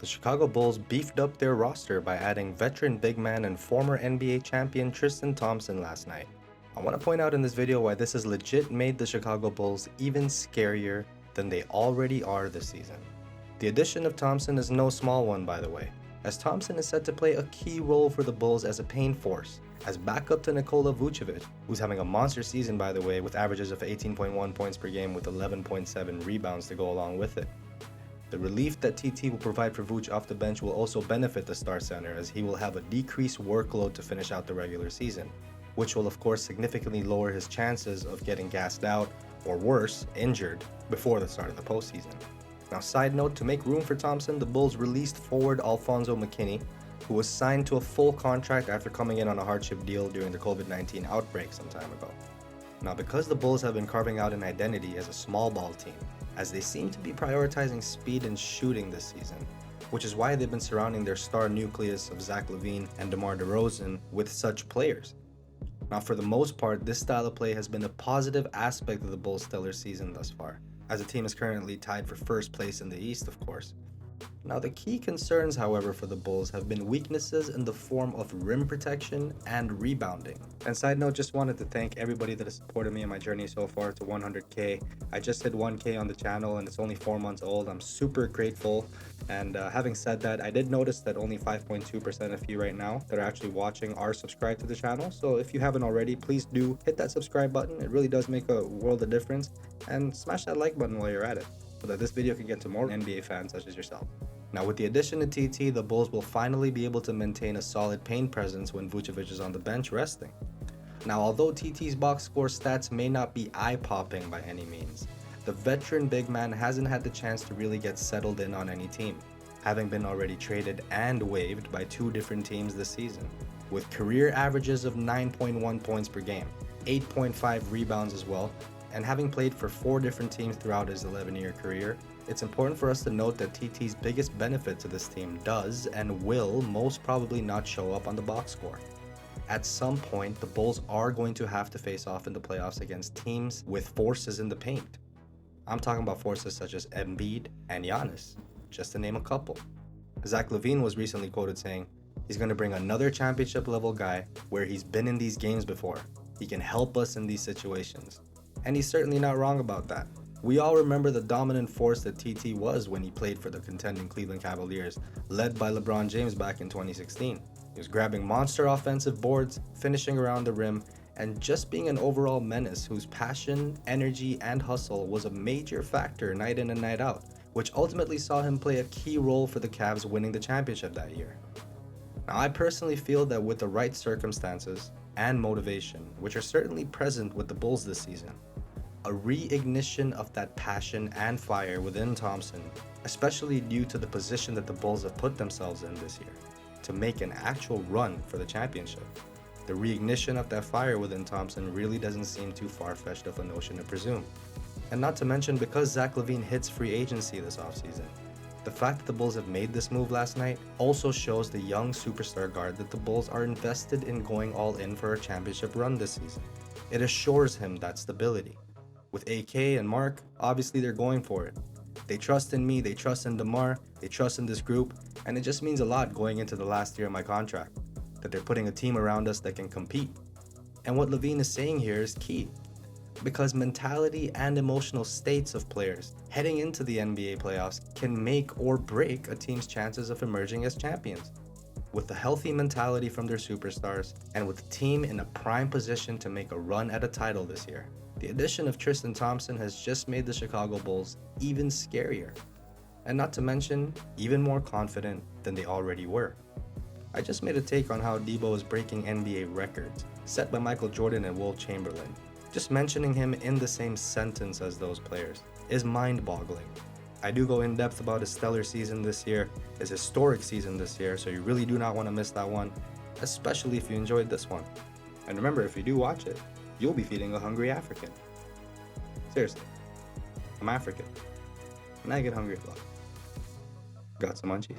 The Chicago Bulls beefed up their roster by adding veteran big man and former NBA champion Tristan Thompson last night. I want to point out in this video why this has legit made the Chicago Bulls even scarier than they already are this season. The addition of Thompson is no small one, by the way, as Thompson is set to play a key role for the Bulls as a pain force, as backup to Nikola Vucevic, who's having a monster season by the way, with averages of 18.1 points per game with 11.7 rebounds to go along with it. The relief that TT will provide for Vooch off the bench will also benefit the star center, as he will have a decreased workload to finish out the regular season, which will of course significantly lower his chances of getting gassed out, or worse, injured, before the start of the postseason. Now, side note, to make room for Thompson, the Bulls released forward Alfonso McKinney, who was signed to a full contract after coming in on a hardship deal during the COVID-19 outbreak some time ago. Now, because the Bulls have been carving out an identity as a small ball team, as they seem to be prioritizing speed and shooting this season, which is why they've been surrounding their star nucleus of Lavine and Demar Derozan with such players. Now, for the most part, this style of play has been a positive aspect of the Bulls' stellar season thus far, as the team is currently tied for first place in the East, of course. Now, the key concerns, however, for the Bulls have been weaknesses in the form of rim protection and rebounding. And side note, just wanted to thank everybody that has supported me in my journey so far to 100K. I just hit 1K on the channel and it's only 4 months old. I'm super grateful. And having said that, I did notice that only 5.2% of you right now that are actually watching are subscribed to the channel. So if you haven't already, please do hit that subscribe button. It really does make a world of difference. And smash that like button while you're at it, so that this video can get to more NBA fans such as yourself. Now, with the addition of TT, the Bulls will finally be able to maintain a solid paint presence when Vucevic is on the bench resting. Now, although TT's box score stats may not be eye-popping by any means, the veteran big man hasn't had the chance to really get settled in on any team, having been already traded and waived by 2 different teams this season, with career averages of 9.1 points per game, 8.5 rebounds as well, and having played for 4 different teams throughout his 11-year career, it's important for us to note that TT's biggest benefit to this team does and will most probably not show up on the box score. At some point, the Bulls are going to have to face off in the playoffs against teams with forces in the paint. I'm talking about forces such as Embiid and Giannis, just to name a couple. Lavine was recently quoted saying, he's going to bring another championship level guy where he's been in these games before. He can help us in these situations. And he's certainly not wrong about that. We all remember the dominant force that TT was when he played for the contending Cleveland Cavaliers, led by LeBron James back in 2016. He was grabbing monster offensive boards, finishing around the rim, and just being an overall menace whose passion, energy, and hustle was a major factor night in and night out, which ultimately saw him play a key role for the Cavs winning the championship that year. Now, I personally feel that with the right circumstances and motivation, which are certainly present with the Bulls this season, a reignition of that passion and fire within Thompson, especially due to the position that the Bulls have put themselves in this year, to make an actual run for the championship. The reignition of that fire within Thompson really doesn't seem too far-fetched of a notion to presume. And not to mention, because Lavine hits free agency this offseason, the fact that the Bulls have made this move last night also shows the young superstar guard that the Bulls are invested in going all in for a championship run this season. It assures him that stability. With AK and Mark, obviously they're going for it. They trust in me, they trust in Demar, they trust in this group, and it just means a lot going into the last year of my contract, that they're putting a team around us that can compete. And what Lavine is saying here is key, because mentality and emotional states of players heading into the NBA playoffs can make or break a team's chances of emerging as champions. With the healthy mentality from their superstars, and with the team in a prime position to make a run at a title this year, the addition of Tristan Thompson has just made the Chicago Bulls even scarier, and not to mention, even more confident than they already were. I just made a take on how Debo is breaking NBA records, set by Michael Jordan and Wilt Chamberlain. Just mentioning him in the same sentence as those players is mind-boggling. I do go in depth about his stellar season this year, his historic season this year, so you really do not want to miss that one, especially if you enjoyed this one. And remember, if you do watch it, you'll be feeding a hungry African. Seriously, I'm African, and I get hungry a lot. Got some munchies?